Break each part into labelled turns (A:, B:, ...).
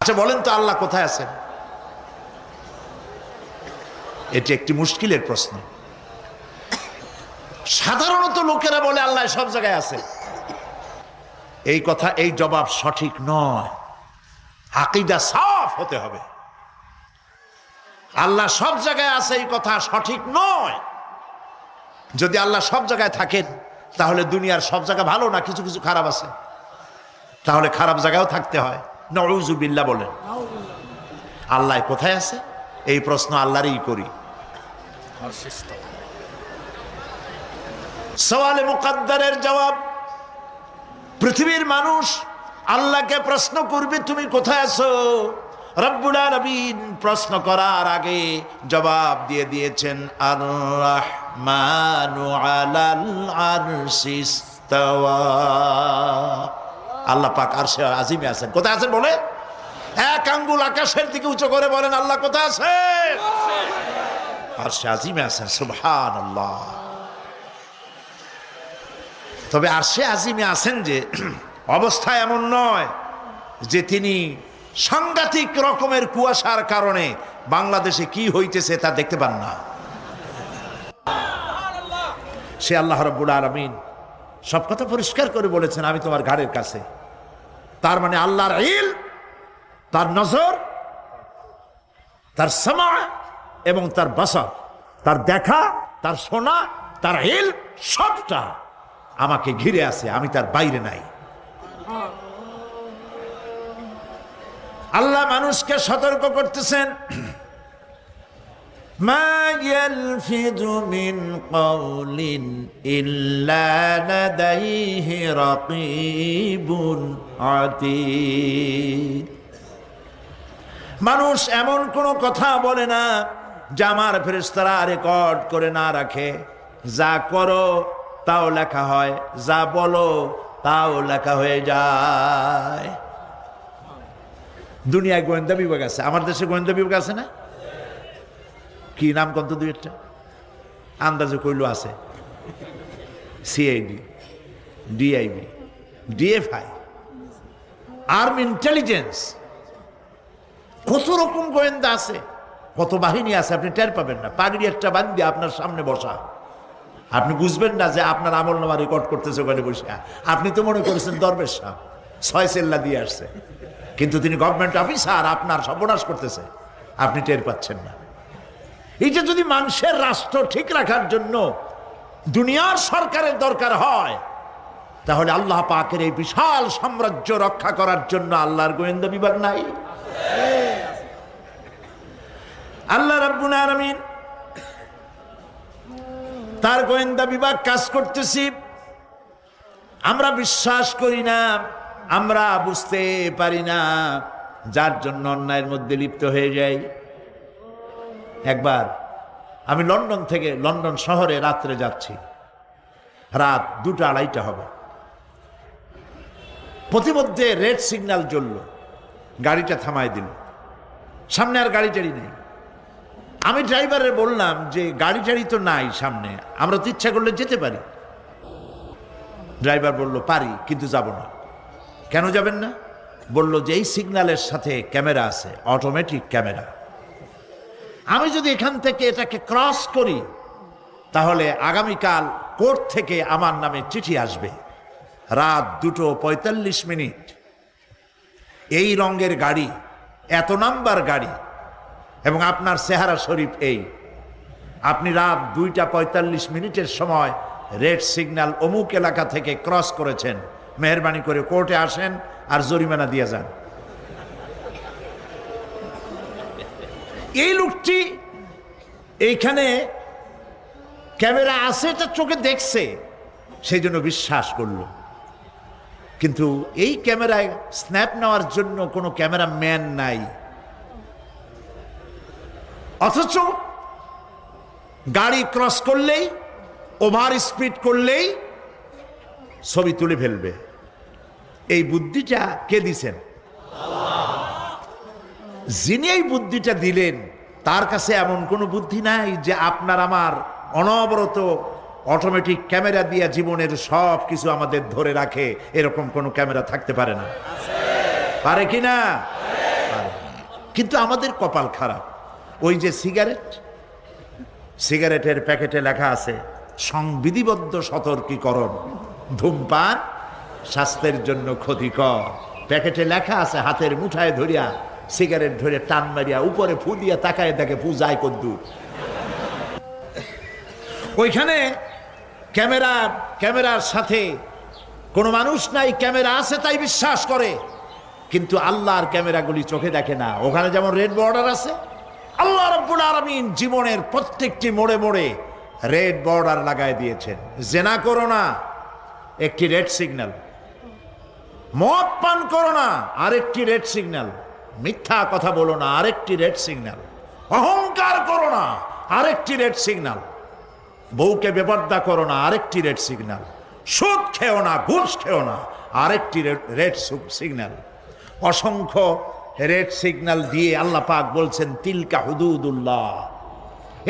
A: আচ্ছা বলেন তো আল্লাহ কোথায় আছেন? এটি একটি মুশকিলের প্রশ্ন। সাধারণত লোকেরা বলে আল্লাহ সব জায়গায় আছে। এই কথা, এই জবাব সঠিক নয়। আকীদা সাফ হতে হবে। আল্লাহ সব জায়গায় আছে এই কথা সঠিক নয়। যদি আল্লাহ সব জায়গায় থাকেন তাহলে দুনিয়ার সব জায়গা ভালো না, কিছু কিছু খারাপ আছে। তাহলে খারাপ জায়গায়ও থাকতে হয়। নাউযুবিল্লাহ বলেন। আল্লাহ কোথায় আছে এই প্রশ্ন আল্লাহরই করি। সওয়ালে মুকদ্দারের জবাব, পৃথিবীর মানুষ আল্লাহকে প্রশ্ন করবে তুমি কোথায় আছো। রব্বুল আলামিন প্রশ্ন করার আগে জবাব দিয়ে দিয়েছেন আর রাহমানু আলাল আরশি ইস্তাওয়া। আল্লাহ পাক আরশে আজিমে আছেন। কোথায় আছেন বলে? এক আঙ্গুল আকাশের দিকে উঁচু করে বলেন আল্লাহ কোথায় আছেন? আরশে আজিমে আছেন। সুবহানাল্লাহ। তবে আরশে আজিমে আছেন যে অবস্থা এমন নয় যে তিনি সাংঘাতিক রকমের কুয়াশার কারণে বাংলাদেশে কি হইতেছে তা দেখতে পান না। সে আল্লাহ রাব্বুল আলামিন সব কথা পরিষ্কার করে বলেছেন আমি তোমার ঘাড়ের কাছে। তার মানে আল্লাহর ইলম, তার নজর, তার সামা এবং তার বাসার, তার দেখা, তার শোনা, তার ইলম সবটা আমাকে ঘিরে আছে, আমি তার বাইরে নাই। আল্লাহ মানুষকে সতর্ক করতেছেন মা ইয়ালফিযু মিন কাওলিন ইল্লা লাদাইহি রাকীবুন আতীদ। মানুষ এমন কোনো কথা বলে না যা আমার ফেরেশতারা রেকর্ড করে না রাখে। যা করো তাও লেখা হয়, যা বলো তাও লেখা হয়ে যায়। দুনিয়ায় গোয়েন্দা বিভাগ আছে, আমার দেশে গোয়েন্দা বিভাগ আছে না? কি নাম কত দুই একটা আন্দাজে কইলো আছে। CID, DIB, DFI, army intelligence, কত রকম গোয়েন্দা আছে, কত বাহিনী আছে আপনি টের পাবেন না। পাগড়ি একটা বান্ধি আপনার সামনে বসা, আপনি বুঝবেন না যে আপনার আমল নামা রেকর্ড করতেছে ওখানে বসে। আপনি তো মনে করেছেন দরবেশ সাহেব 6 সেল্লা দিয়ে আসছে, কিন্তু তিনি গভর্নমেন্ট অফিসার, আপনার সর্বনাশ করতেছে, আপনি টের পাচ্ছেন না। এই যে যদি মানুষের রাষ্ট্র ঠিক রাখার জন্য দুনিয়ার সরকারের দরকার হয়, তাহলে আল্লাহ পাকের এই বিশাল সাম্রাজ্য রক্ষা করার জন্য আল্লাহর গোয়েন্দা বিভাগ নাই? আল্লাহ রাব্বুল আলামিন তার গোয়েন্দা বিভাগ কাজ করতেছি। আমরা বিশ্বাস করি না, আমরা বুঝতে পারি না, যার জন্য অন্যায়ের মধ্যে লিপ্ত হয়ে যাই। একবার আমি লন্ডন থেকে, লন্ডন শহরে রাত্রে যাচ্ছি, রাত 2টা-2:30 হবে। প্রতিমধ্যে রেড সিগন্যাল জ্বলল, গাড়িটা থামায় দিল, সামনে আর গাড়ি টাড়ি নেই। আমি ড্রাইভারে বললাম যে গাড়ি টাড়ি তো নাই সামনে, আমরা তো ইচ্ছা করলে যেতে পারি। ড্রাইভার বলল পারি, কিন্তু যাব না। কেন যাবেন না? বলল যে এই সিগন্যালের সাথে ক্যামেরা আছে, অটোমেটিক ক্যামেরা। আমি যদি এখান থেকে এটাকে ক্রস করি তাহলে আগামীকাল কোর্ট থেকে আমার নামে চিঠি আসবে। রাত 2:45, এই রঙের গাড়ি, এত নাম্বার গাড়ি, এবং আপনার চেহারা শরীফ এই, আপনি রাত 2:45 সময় রেড সিগন্যাল অমুক এলাকা থেকে ক্রস করেছেন, মেহরবানি করে কোর্টে আসেন আর জরিমানা দিয়ে যান। এই লোকটি এইখানে ক্যামেরা আছে এটা চোখে দেখছে, সেই জন্য বিশ্বাস করলো। কিন্তু এই ক্যামেরায় স্ন্যাপ নেওয়ার জন্য কোনো ক্যামেরাম্যান নাই, অথচ গাড়ি ক্রস করলেই, ওভার স্পিড করলেই ছবি তুলে ফেলবে। এই বুদ্ধিটা কে দিছেন? যিনি এই বুদ্ধিটা দিলেন তার কাছে এমন কোনো বুদ্ধি নাই যে আপনার আমার অনবরত অটোমেটিক ক্যামেরা দিয়ে জীবনের সব কিছু আমাদের ধরে রাখে, এরকম কোনো ক্যামেরা থাকতে পারে না? পারে কি না? কিন্তু আমাদের কপাল খারাপ, ওই যে সিগারেটের প্যাকেটে লেখা আছে সংবিধিবদ্ধ সতর্কীকরণ, ধূমপান স্বাস্থ্যের জন্য ক্ষতিকর। প্যাকেটে লেখা আছে, হাতের মুঠায় ধরিয়া সিগারেট ধরে টান মারিয়া উপরে ফু দিয়া তাকায় দেখে ফু যায় কদ্দুর। ওইখানে ক্যামেরার সাথে কোনো মানুষ নাই, ক্যামেরা আছে তাই বিশ্বাস করে, কিন্তু আল্লাহর ক্যামেরাগুলি চোখে দেখে না। ওখানে যেমন রেড বর্ডার আছে, আল্লাহ রাব্বুল আলামিন জীবনের প্রত্যেকটি মোড়ে মোড়ে রেড বর্ডার লাগায় দিয়েছেন। জেনা করো না, একটি রেড সিগন্যাল। মদ পান করো না, আরেকটি রেড সিগন্যাল। মিথ্যা কথা বলো না, আরেকটি রেড সিগন্যাল। অহংকার করো না, আরেকটি রেড সিগন্যাল। বউকে বেপর্দা করো না, আরেকটি রেড সিগন্যাল। সুদ খেও না, ঘুষ খেও না, আরেকটি রেড সিগন্যাল। অসংখ্য রেড সিগন্যাল দিয়ে আল্লাহ পাক বলছেন তিলকা হুদুদুল্লাহ,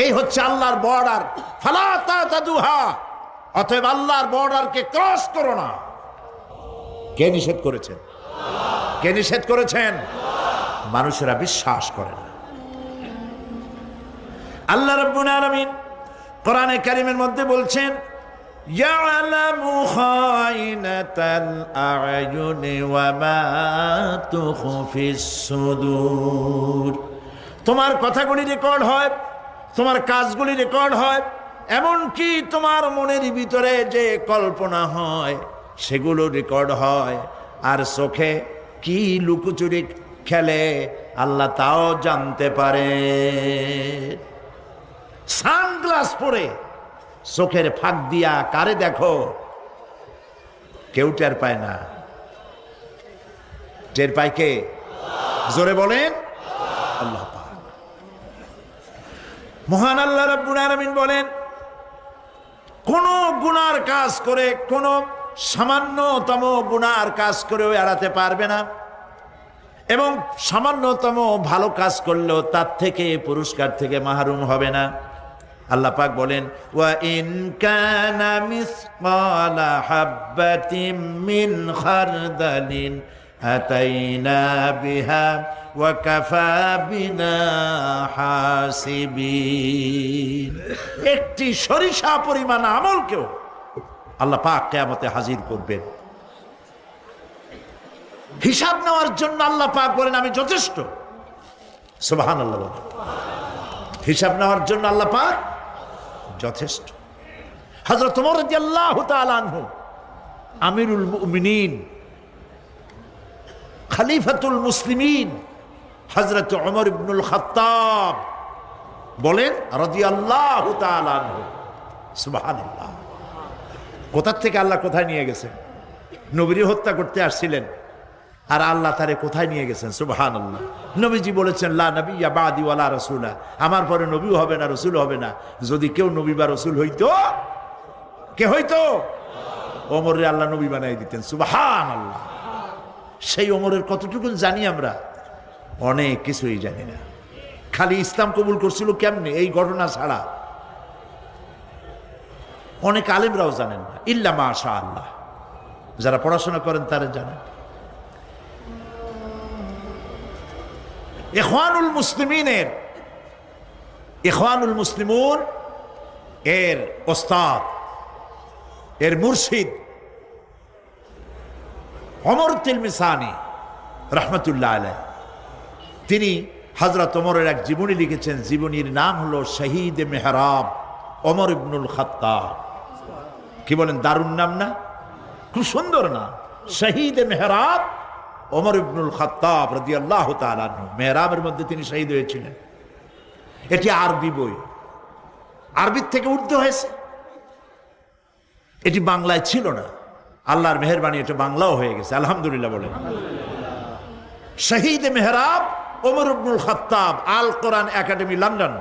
A: এই হচ্ছে আল্লাহর বর্ডার, ফালা তাতাদুহা, অতএব আল্লাহর বর্ডারকে ক্রস করো না। কে নিষেধ করেছেন? কে নিষেধ করেছেন? মানুষেরা বিশ্বাস করে না। আল্লাহ রাব্বুল আলামিন কোরআনে কারীমের মধ্যে বলছেন ইয়ালামু খায়িনাতাল আ'য়ুনি ওয়া মা তুখফিস সুদূর। তোমার কথাগুলি রেকর্ড হয়, তোমার কাজগুলি রেকর্ড হয়, এমনকি তোমার মনের ভিতরে যে কল্পনা হয় সেগুলো রেকর্ড হয়। আর চোখে কি লুকোচুরি খেলে আল্লাহ তাও জানতে পারে। সানগ্লাস পরে চোখের ফাঁক দিয়া কারে দেখো, কেউ টের পায় না। টের পায় কে? জোরে বলেন আল্লাহ পাক। মহান আল্লাহ রাব্বুল আলামিন বলেন কোন গুনার কাজ করে, কোন সামান্যতম গুনার কাজ করেও এড়াতে পারবে না, এবং সামান্যতম ভালো কাজ করলেও তার থেকে পুরস্কার থেকে মাহরুম হবে না। আল্লাহ পাক বলেন ওয়া ইন কানা মিসকালা হাববাতিন মিন খারদালিন আতাইনা বিহা ওয়া কাফা বিনা হাসিবিন। একটি সরিষা পরিমাণ আমলকেও আল্লাহ পাক কিয়ামতে হাজির করবেন। হিসাব নেওয়ার জন্য আল্লাহ পাক বলেন আমি যথেষ্ট। সুবহানাল্লাহ বলেন। হিসাব নেওয়ার জন্য আল্লাহ পাক যথেষ্ট। হযরত ওমর রাদিয়াল্লাহু তাআলা আনহু আমিরুল মুমিনিন, খলিফাতুল মুসলিমিন হযরত ওমর ইবনুল খাত্তাব বলেন রাদিয়াল্লাহু তাআলা আনহু, সুবহানাল্লাহ। কোথা থেকে আল্লাহ কোথায় নিয়ে গেছেন? নবীর হত্যা করতে আসছিলেন, আর আল্লাহ তারে কোথায় নিয়ে গেছেন? সুবহানাল্লাহ। নবীজি বলেছেন লা নবিয়্যা বাদি ওয়ালা রাসূলা, আমার পরে নবীও হবে না, রসুল হবে না। যদি কেউ নবী বা রসুল হইতো, কে হইতো? ওমরে আল্লাহ নবী বানাই দিতেন। সুবহানাল্লাহ। সেই ওমরের কতটুকু জানি আমরা? অনেক কিছুই জানি না। খালি ইসলাম কবুল করছিল কেমনে, এই ঘটনা ছাড়া অনেক আলেমরাও জানেন না, ইল্লা মাশা আল্লাহ। যারা পড়াশোনা করেন তারা জানেন। ইখওয়ানুল মুসলিমিনের, ইখওয়ানুল মুসলিমুন এর ওস্তাদ, এর মুর্শিদ ওমর তিলমিসানি রাহমাতুল্লাহ আলাইহি, তিনি হযরত ওমরের এক জীবনী লিখেছেন। জীবনীর নাম হলো শহীদ মেহরাব ওমর ইবনুল খাত্তাব। কি বলেন, দারুণ নাম না? খুব সুন্দর নাম, শহীদ মেহরাব ওমর ইবনুল খাত্তাব রাদিয়াল্লাহু তাআলা আনহু। মেহরাবের মধ্যে তিনি শহীদ হয়েছিলেন। এটি আরবি বই, আরবির থেকে উর্দু হয়েছে। এটি বাংলায় ছিল না, আল্লাহর মেহেরবানি এটা বাংলাও হয়ে গেছে, আলহামদুলিল্লাহ বলেন। শহীদ মেহরাব ওমর ইবনুল খাত্তাব, আল কোরআন একাডেমি, লন্ডন।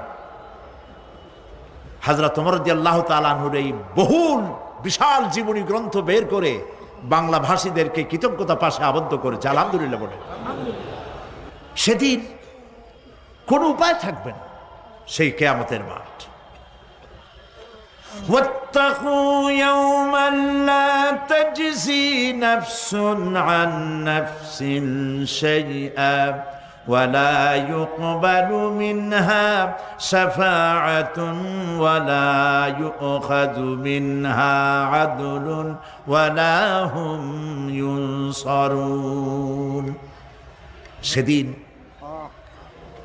A: হযরত ওমর রাদিয়াল্লাহু তাআলা আনহুর এই বহুল বিশাল জীবনী গ্রন্থ বের করে বাংলা ভাষীদেরকে কৃতজ্ঞতা পাশে আবদ্ধ করেছে, আলহামদুলিল্লাহ বলে। সেদিন কোন উপায় থাকবে না, সেই কিয়ামতের মাঠ। واتقوا يوما لا تجزي نفس عن نفس شيئا ওয়ালা ইউকবালু মিনহা শাফাআতুন ওয়ালা ইউখাযু মিনহা আদলুন ওয়ালা হুম ইউনসারুন। সেদিন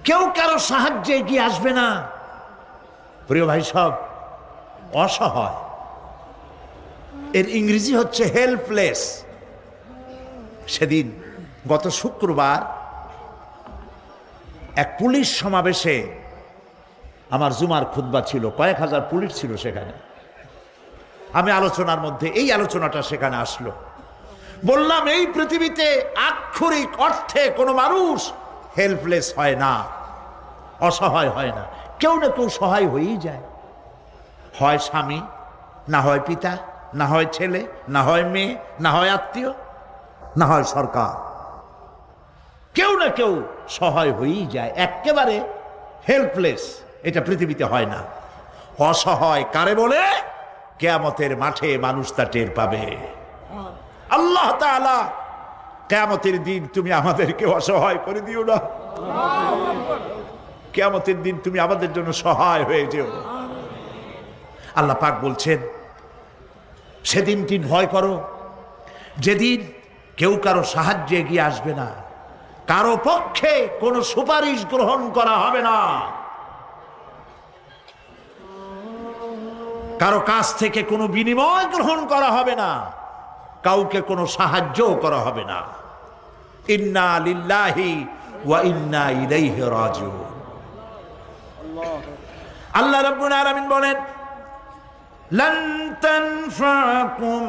A: কেউ কারো সাহায্যে এগিয়ে আসবে না। প্রিয় ভাই সব, অসহায়, এর ইংরেজি হচ্ছে হেল্পলেস। সেদিন গত শুক্রবার এক পুলিশ সমাবেশে আমার জুমার খুতবা ছিল, কয়েক হাজার পুলিশ ছিল সেখানে। আমি আলোচনার মধ্যে এই আলোচনাটা সেখানে আসলো। বললাম এই পৃথিবীতে আক্ষরিক অর্থে কোনো মানুষ হেল্পলেস হয় না, অসহায় হয় না। কেউ না কেউ সহায় হয়েই যায়। হয় স্বামী, না হয় পিতা, না হয় ছেলে, না হয় মেয়ে, না হয় আত্মীয়, না হয় সরকার। কেউ না কেউ সহায় হয়েই যায়। একেবারে হেল্পলেস এটা পৃথিবীতে হয় না। অসহায় কারে বলে? কিয়ামতের মাঠে মানুষ তা টের পাবে। আল্লাহ তাআলা কিয়ামতের দিন তুমি আমাদেরকে অসহায় করে দিও না। কিয়ামতের দিন তুমি আমাদের জন্য সহায় হয়ে যেও। আল্লাহ পাক বলছেন সেদিনটি ভয় করো, যেদিন কেউ কারো সাহায্যে এগিয়ে আসবে না, কারো পক্ষে কোনো সুপারিশ গ্রহণ করা হবে না, কারো কাছ থেকে কোনো বিনিময় গ্রহণ করা হবে না, কাউকে কোনো সাহায্যও করা হবে না। ইন্না লিল্লাহি ওয়া ইন্না ইলাইহি রাজিউন। আল্লাহ রাব্বুল আলামিন বলেন لن تنفعكم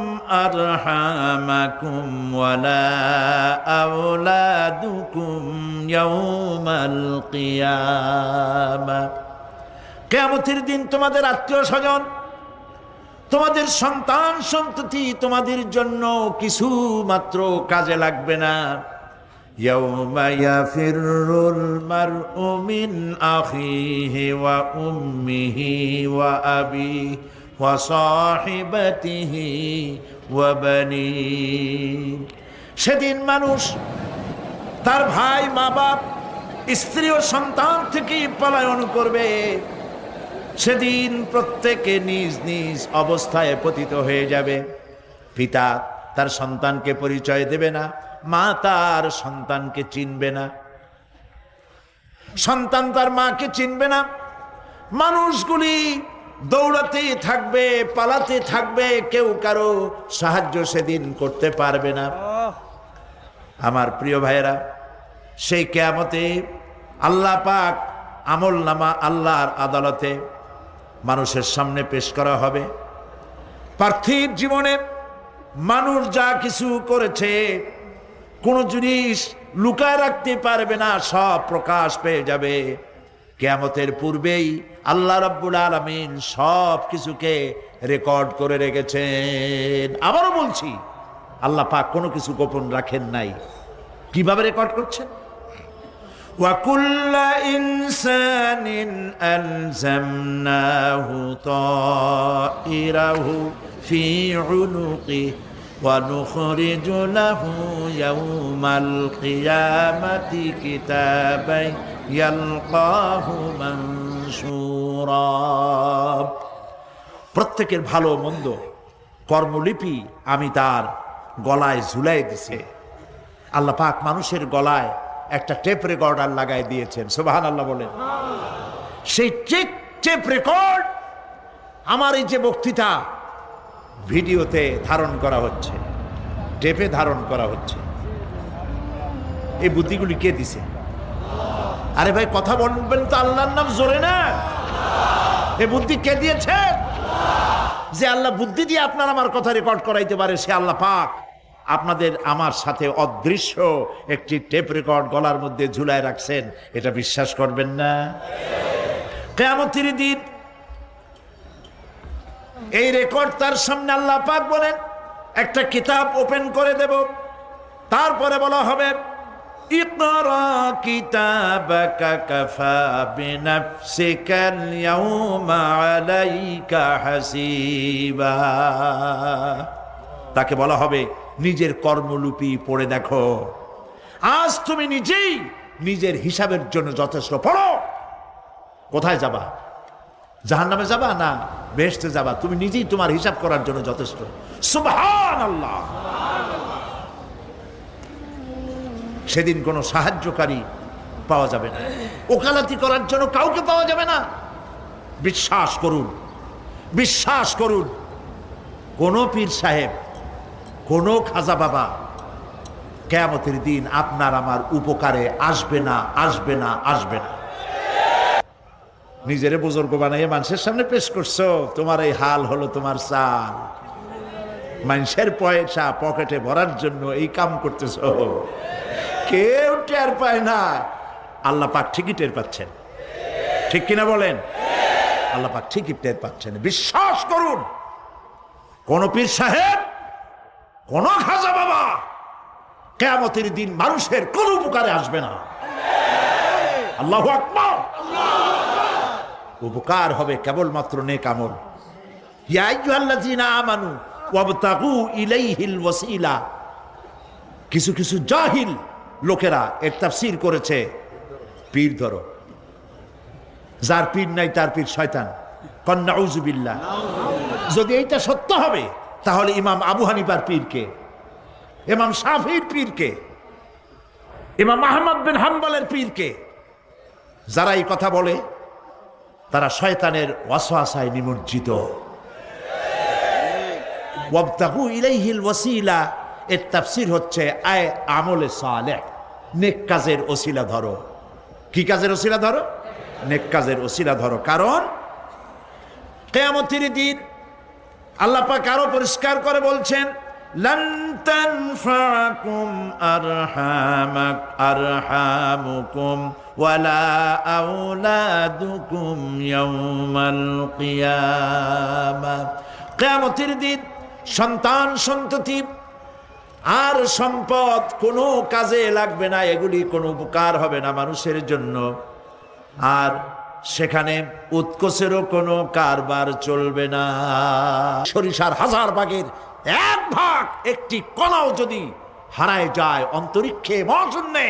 A: أرحامكم ولا أولادكم يوم القيامة। কিয়ামতের দিন তোমাদের আত্মীয় স্বজন, তোমাদের সন্তান সন্ততি তোমাদের জন্য কিছু মাত্র কাজে লাগবে না। ইয়াউমা ইয়াফিরুল মারউ মিন আখিহি ওয়া উম্মিহি ওয়া আবিহি ওয়া সাহিবাতিহি ওয়া বানিহি। সেদিন মানুষ তার ভাই, মা বাপ, স্ত্রী ও সন্তান থেকে পলায়ন করবে। সেদিন প্রত্যেকে নিজ নিজ অবস্থায় পতিত হয়ে যাবে। পিতা তার সন্তানকে পরিচয় দেবে না, মা তার সন্তানকে চিনবে না, সন্তান তার মাকে চিনবে না। মানুষগুলি দৌড়াতে থাকবে, পালাতে থাকবে, কেউ কারো সাহায্য সেদিন করতে পারবে না। আমার প্রিয় ভাইয়েরা, সেই কিয়ামতে আল্লাহ পাক আমল নামা আল্লাহর আদালতে মানুষের সামনে পেশ করা হবে। পার্থিব জীবনে মানুষ যা কিছু করেছে কোনো জিনিস লুকায় রাখতে পারবে না, সব প্রকাশ পেয়ে যাবে। কিয়ামতের পূর্বেই আল্লাহ রাব্বুল আলামিন সব কিছুকে রেকর্ড করে রেখেছেন। আবারও বলছি, আল্লাহ পাক কোনো কিছু গোপন রাখেন নাই। কিভাবে রেকর্ড করছেন? وَكُلَّ إِنسَانٍ أَلْزَمْنَاهُ طَائِرَهُ فِي عُنُقِهِ وَنُخْرِجُ لَهُ يَوْمَ الْقِيَامَةِ كِتَابًا يَلْقَاهُ مَنشُورًا। প্রত্যেকের ভালো মন্দ কর্মলিপি আমি তার গলায় ঝুলাই দিছে। আল্লাহ পাক মানুষের গলায় একটা টেপ রেকর্ডার লাগাই দিয়েছেন। সুবহানাল্লাহ বলেন। সেই টেপ রেকর্ড আমার এই যে বক্তৃতা ভিডিওতে ধারণ করা হচ্ছে, টেপে ধারণ করা হচ্ছে। এই বুদ্ধিগুলি কে দিছে? আরে ভাই কথা বলবেন তো আল্লাহর নাম জোরে না। এই বুদ্ধি কে দিয়েছে? যে আল্লাহ বুদ্ধি দিয়ে আপনার আমার কথা রেকর্ড করাইতে পারে, সে আল্লাহ পাক আপনাদের আমার সাথে অদৃশ্য একটি টেপ রেকর্ড গলার মধ্যে ঝুলায় রাখছেন। এটা বিশ্বাস করবেন না? কিয়ামতের দিন এই রেকর্ড তার সামনে আল্লাহ পাক বলেন একটা কিতাব ওপেন করে দেব, তারপরে বলা হবে ইকরা কিতাবাকা কাফা বিনাফসিকাল ইয়াউমা আলাইকা হাসিবা। তাকে বলা হবে নিজের কর্মলিপি পড়ে দেখো, আজ তুমি নিজেই নিজের হিসাবের জন্য যথেষ্ট। পড়ো, কোথায় যাবা? জাহান্নামে যাবা না বেহেশতে যাবা? তুমি নিজেই তোমার হিসাব করার জন্য যথেষ্ট। সুবহানাল্লাহ। সেদিন কোনো সাহায্যকারী পাওয়া যাবে না, ওকালতি করার জন্য কাউকে পাওয়া যাবে না। বিশ্বাস করুন, বিশ্বাস করুন, কোন পীর সাহেব, কোন খাজা বাবা কিয়ামতের দিন আপনার আমার উপকারে আসবে না, আসবে না, আসবে না। নিজেরে বুজুর্গ বানাইয়ে মানুষের সামনে পেশ করছো, তোমার এই হাল হলো তোমার চাল। মানুষের পয়সা পকেটে ভরার জন্য এই কাম করতেছ, কেউ টের পায় না। আল্লাহ পাক ঠিকই টের পাচ্ছেন, ঠিক কিনা বলেন? আল্লাহ পাক ঠিকই টের পাচ্ছেন। বিশ্বাস করুন, কোন পীর সাহেব, কোন খাজা বাবা কিয়ামতের দিন মানুষের কোন উপকারে আসবে না। আল্লাহু আকবার। উপকার হবে কেবলমাত্র নেক আমল। ইয়া আইয়ুহাল্লাযীনা আমানু ওয়াবতাগু ইলাইহিল ওয়াসিলা। কিছু কিছু জাহিল লোকেরা এর তাফসীর করেছে পীর ধরো, যার পীর নাই তার পীর শয়তান। নাউযু বিল্লাহ। যদি এইটা সত্য হবে তাহলে ইমাম আবু হানিফার পীরকে, ইমাম শাফিঈর পীরকে, ইমাম আহমদ বিন হাম্বলের পীরকে, যারা এই কথা বলে তারা শয়তানের ওয়াসওয়াসায় নিমজ্জিত। ওয়াবতাগু ইলাইহিল ওয়াসিলা এর তাফসীর হচ্ছে আয় আমলে সালেহ, নেক কাজের ওসিলা ধরো। কি কাজের ওসিলা ধরো? নেক কাজের ওসিলা ধরো। কারণ কিয়ামতের দিন আল্লাহ পাক আরো পরিষ্কার করে বলছেন, লান তানফাকুম আরহামুকুম ওয়ালা আওলাদুকুম ইয়াউমাল কিয়ামা। কিয়ামতের দিন সন্তান সন্ততি আর সম্পদ কোনো কাজে লাগবে না, এগুলি কোনো উপকার হবে না মানুষের জন্য। আর সেখানে উৎকোচেরও কোনো কারবার চলবে না। সরিষার 1000 ভাগের 1 ভাগ, একটি কণাও যদি হারায় যায় অন্তরিক্ষে, মহাশূন্যে,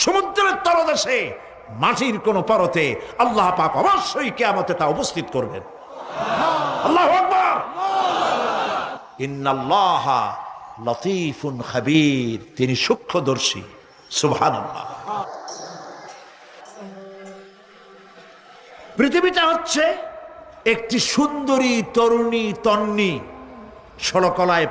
A: সমুদ্রের তলদেশে, মাটির কোন পরতে, আল্লাহ পাক অবশ্যই কিয়ামতে তা উপস্থিত করবেন। আল্লাহু আকবার। ইন্নাল্লাহা লতীফুন খাবীর, তিনি সূক্ষ্মদর্শী। সুবহানাল্লাহ। পৃথিবীটা হচ্ছে একটি সুন্দরী তরুণী তন্নি ষোলকলায়